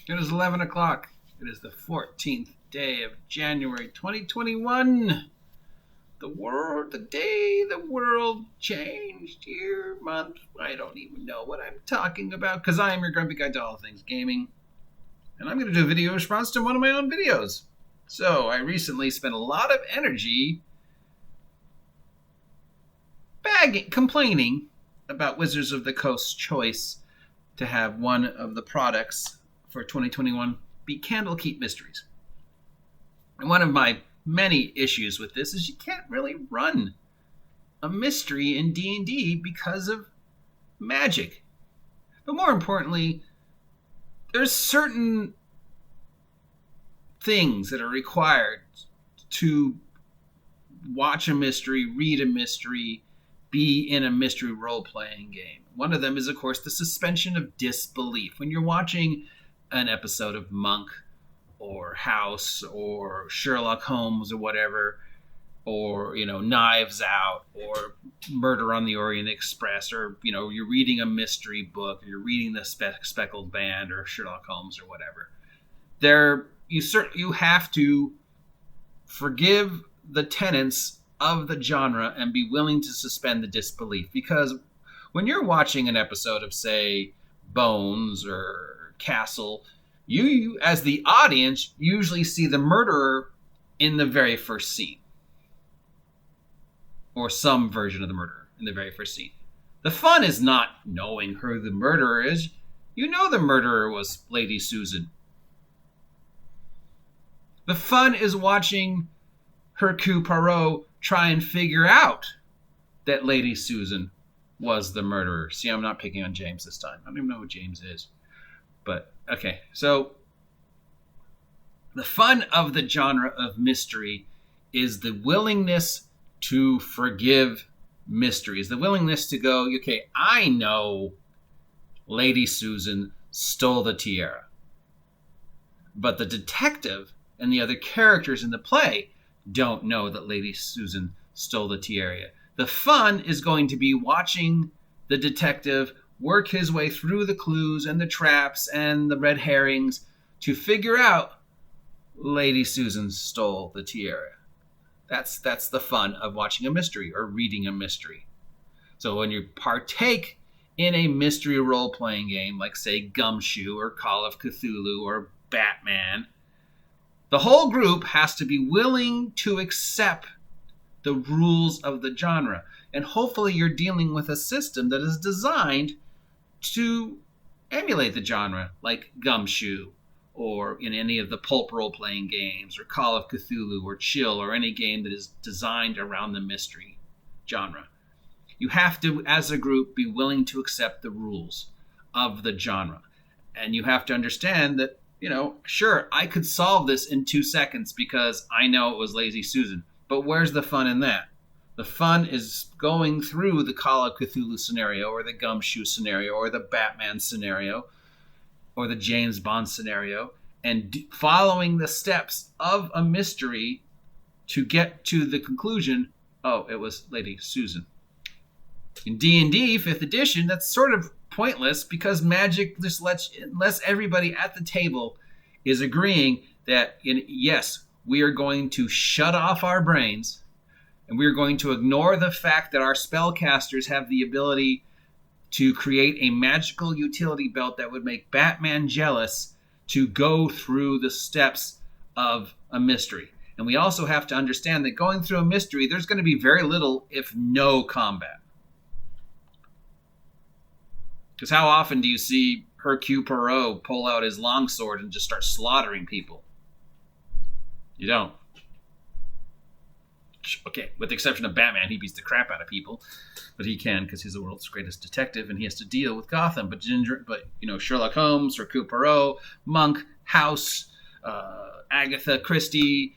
It is 11 o'clock. It is the 14th day of January 2021. The day the world changed, year, month. I don't even know what I'm talking about because I am your grumpy guy to all things gaming. And I'm going to do a video response to one of my own videos. So I recently spent a lot of energy complaining about Wizards of the Coast's choice to have one of the products for 2021 be Candlekeep Mysteries. And one of my many issues with this is you can't really run a mystery in D&D because of magic. But more importantly, there's certain things that are required to watch a mystery, read a mystery, be in a mystery role-playing game. One of them is, of course, the suspension of disbelief. When you're watching an episode of Monk or House or Sherlock Holmes or whatever, or, Knives Out or Murder on the Orient Express, or, you're reading a mystery book, or you're reading the Speckled Band or Sherlock Holmes or whatever, you have to forgive the tenets of the genre and be willing to suspend the disbelief. Because when you're watching an episode of, say, Bones or Castle, you as the audience usually see the murderer in the very first scene, or some version of the murderer in the very first scene. The fun is not knowing who the murderer is. You know the murderer was Lady Susan. The fun is watching Hercule Poirot try and figure out that Lady Susan was the murderer. See, I'm not picking on James this time. I don't even know who James is. But, okay, so the fun of the genre of mystery is the willingness to forgive mysteries. The willingness to go, okay, I know Lady Susan stole the tiara. But the detective and the other characters in the play don't know that Lady Susan stole the tiara. The fun is going to be watching the detective work his way through the clues and the traps and the red herrings to figure out Lady Susan stole the tiara. That's the fun of watching a mystery or reading a mystery. So when you partake in a mystery role-playing game, like, say, Gumshoe or Call of Cthulhu or Batman, the whole group has to be willing to accept the rules of the genre. And hopefully you're dealing with a system that is designed to emulate the genre, like Gumshoe, or in any of the pulp role-playing games, or Call of Cthulhu, or Chill, or any game that is designed around the mystery genre. You have to, as a group, be willing to accept the rules of the genre. And you have to understand that, sure, I could solve this in 2 seconds because I know it was Lady Susan. But where's the fun in that? The fun is going through the Call of Cthulhu scenario, or the Gumshoe scenario, or the Batman scenario, or the James Bond scenario, and following the steps of a mystery to get to the conclusion, oh, it was Lady Susan. In D&D 5th edition, that's sort of pointless because magic just unless everybody at the table is agreeing that, yes, we are going to shut off our brains and we are going to ignore the fact that our spellcasters have the ability to create a magical utility belt that would make Batman jealous to go through the steps of a mystery. And we also have to understand that going through a mystery, there's going to be very little, if no, combat. Because how often do you see Hercule Poirot pull out his longsword and just start slaughtering people? You don't. Okay, with the exception of Batman, he beats the crap out of people, but he can because he's the world's greatest detective and he has to deal with Gotham. But Sherlock Holmes, Hercule Poirot, Monk, House, Agatha Christie,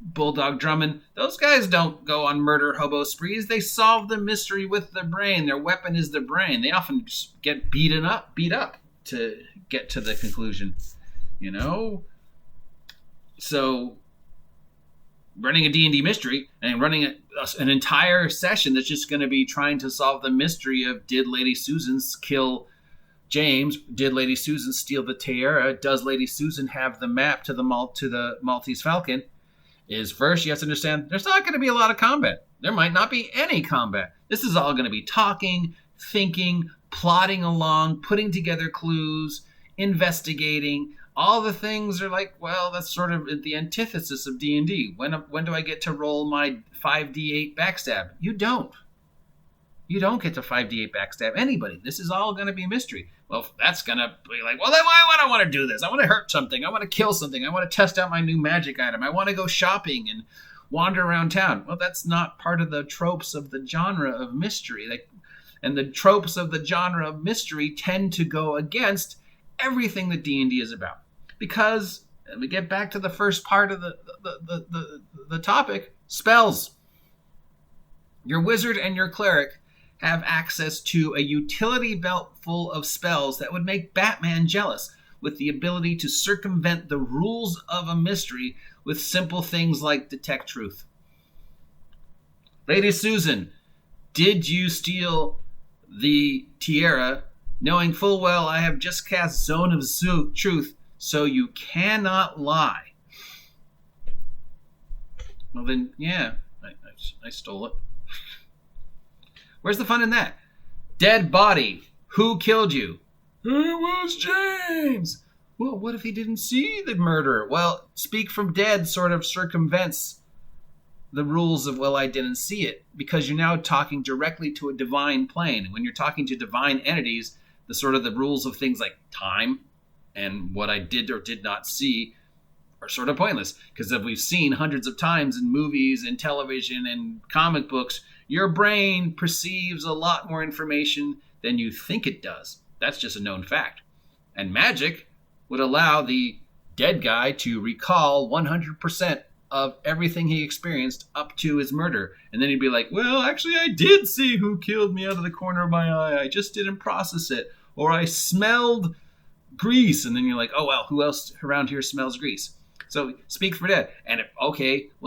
Bulldog Drummond, those guys don't go on murder hobo sprees. They solve the mystery with their brain. Their weapon is their brain. They often just get beat up to get to the conclusion, So running a D&D mystery and running an entire session that's just going to be trying to solve the mystery of, did Lady Susan kill James, did Lady Susan steal the tiara? Does Lady Susan have the map to the Maltese Falcon? Is first you have to understand there's not going to be a lot of combat. There might not be any combat. This is all going to be talking, thinking, plodding along, putting together clues, investigating. All the things are like, well, that's sort of the antithesis of D&D. When do I get to roll my 5d8 backstab? You don't. You don't get to 5d8 backstab anybody. This is all going to be a mystery. Well, that's going to be like, well, then why would I want to do this? I want to hurt something. I want to kill something. I want to test out my new magic item. I want to go shopping and wander around town. Well, that's not part of the tropes of the genre of mystery. And the tropes of the genre of mystery tend to go against everything that D&D is about. Because, and we get back to the first part of the topic, spells. Your wizard and your cleric have access to a utility belt full of spells that would make Batman jealous, with the ability to circumvent the rules of a mystery with simple things like detect truth. Lady Susan, did you steal the tiara, knowing full well I have just cast Zone of Truth, so you cannot lie? Well then, yeah, I stole it. Where's the fun in that? Dead body. Who killed you? It was James. Well, what if he didn't see the murder? Well, speak from dead sort of circumvents the rules of, well, I didn't see it, because you're now talking directly to a divine plane. And when you're talking to divine entities, the rules of things like time and what I did or did not see are sort of pointless. Because as we've seen hundreds of times in movies and television and comic books, your brain perceives a lot more information than you think it does. That's just a known fact. And magic would allow the dead guy to recall 100% of everything he experienced up to his murder. And then he'd be like, well, actually, I did see who killed me out of the corner of my eye. I just didn't process it. Or I smelled grease. And then you're like, oh, well, who else around here smells grease? So speak for dead. And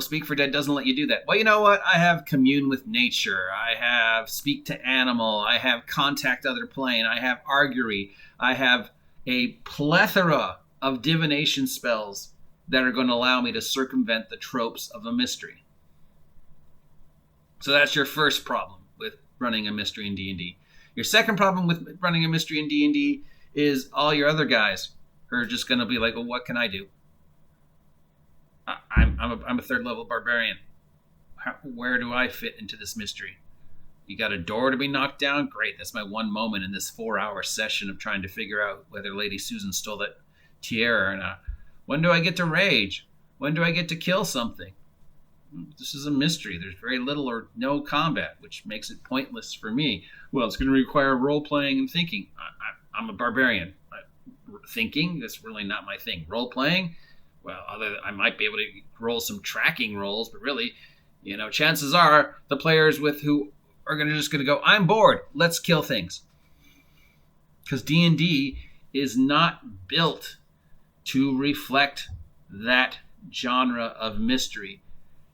speak for dead doesn't let you do that. Well, you know what? I have commune with nature. I have speak to animal. I have contact other plane. I have augury. I have a plethora of divination spells that are going to allow me to circumvent the tropes of a mystery. So that's your first problem with running a mystery in D&D. Your second problem with running a mystery in D&D is all your other guys are just going to be like, well, what can I do? I'm a third level barbarian. Where do I fit into this mystery? You got a door to be knocked down? Great. That's my one moment in this 4-hour session of trying to figure out whether Lady Susan stole that tiara or not. When do I get to rage? When do I get to kill something? This is a mystery. There's very little or no combat, which makes it pointless for me. Well, it's going to require role-playing and thinking. I'm a barbarian. Thinking, that's really not my thing. Role-playing? Well, I might be able to roll some tracking rolls, but really, chances are the players with who are just going to go, I'm bored, let's kill things. Because D&D is not built to reflect that genre of mystery.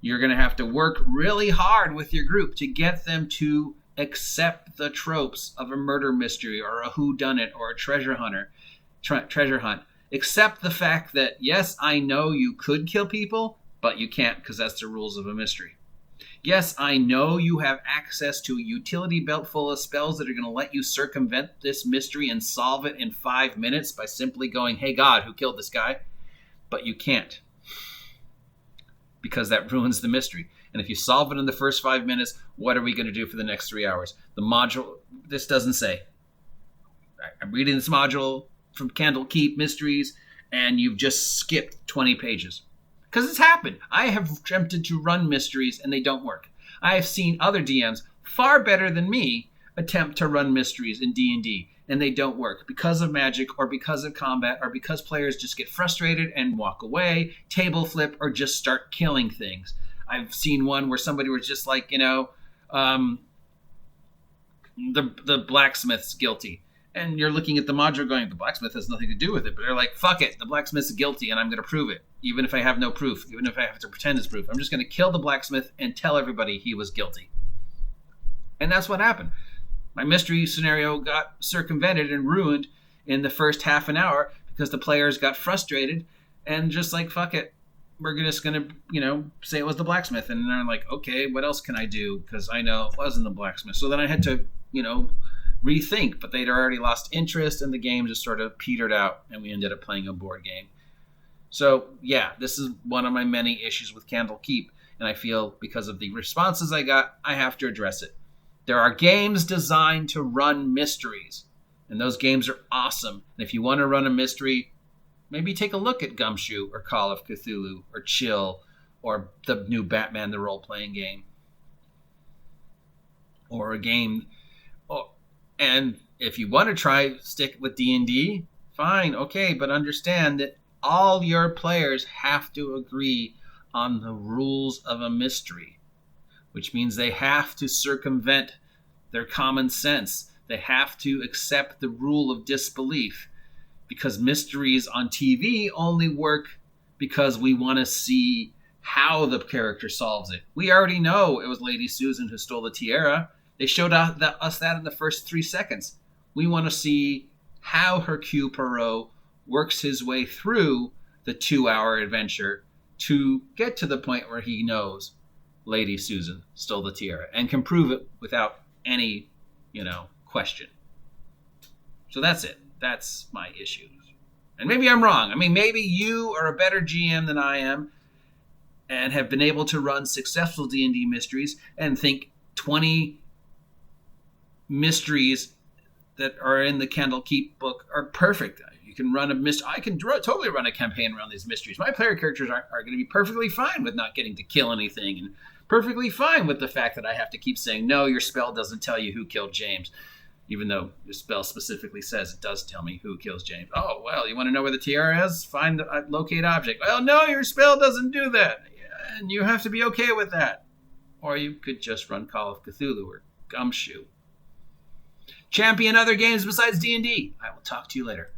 You're going to have to work really hard with your group to get them to accept the tropes of a murder mystery or a whodunit or a treasure hunt. Accept the fact that, yes, I know you could kill people, but you can't because that's the rules of a mystery. Yes, I know you have access to a utility belt full of spells that are going to let you circumvent this mystery and solve it in 5 minutes by simply going, hey, God, who killed this guy? But you can't, because that ruins the mystery. And if you solve it in the first 5 minutes, what are we going to do for the next 3 hours? The module, this doesn't say. I'm reading this module from Candlekeep Mysteries, and you've just skipped 20 pages. Because it's happened. I have attempted to run mysteries, and they don't work. I have seen other DMs far better than me attempt to run mysteries in D&D, and they don't work because of magic or because of combat or because players just get frustrated and walk away, table flip, or just start killing things. I've seen one where somebody was just like, the blacksmith's guilty. And you're looking at the module going, the blacksmith has nothing to do with it. But they're like, fuck it, the blacksmith's guilty and I'm going to prove it. Even if I have no proof, even if I have to pretend it's proof. I'm just going to kill the blacksmith and tell everybody he was guilty. And that's what happened. My mystery scenario got circumvented and ruined in the first half an hour because the players got frustrated and just like, fuck it. We're just going to, say it was the blacksmith. And they're like, okay, what else can I do? Because I know it wasn't the blacksmith. So then I had to, rethink. But they'd already lost interest and the game just sort of petered out and we ended up playing a board game. So, yeah, this is one of my many issues with Candlekeep. And I feel because of the responses I got, I have to address it. There are games designed to run mysteries. And those games are awesome. And if you want to run a mystery, maybe take a look at Gumshoe or Call of Cthulhu or Chill or the new Batman the role-playing game. Or a game. And if you want to stick with D&D, fine, okay, but understand that all your players have to agree on the rules of a mystery, which means they have to circumvent their common sense. They have to accept the rule of disbelief, because mysteries on TV only work because we want to see how the character solves it. We already know it was Lady Susan who stole the tiara. They showed us that in the first 3 seconds. We want to see how Hercule Poirot works his way through the 2-hour adventure to get to the point where he knows Lady Susan stole the tiara and can prove it without any, question. So that's it. That's my issues. And maybe I'm wrong. I mean, maybe you are a better GM than I am and have been able to run successful D&D mysteries and think 20 mysteries that are in the Candlekeep book are perfect. You can run a mystery. I can totally run a campaign around these mysteries. My player characters are going to be perfectly fine with not getting to kill anything and perfectly fine with the fact that I have to keep saying, no, your spell doesn't tell you who killed James, even though your spell specifically says it does tell me who kills James. Oh, well, you want to know where the tiara is? Find the locate object. Well, no, your spell doesn't do that. And you have to be okay with that. Or you could just run Call of Cthulhu or Gumshoe. Champion other games besides D&D. I will talk to you later.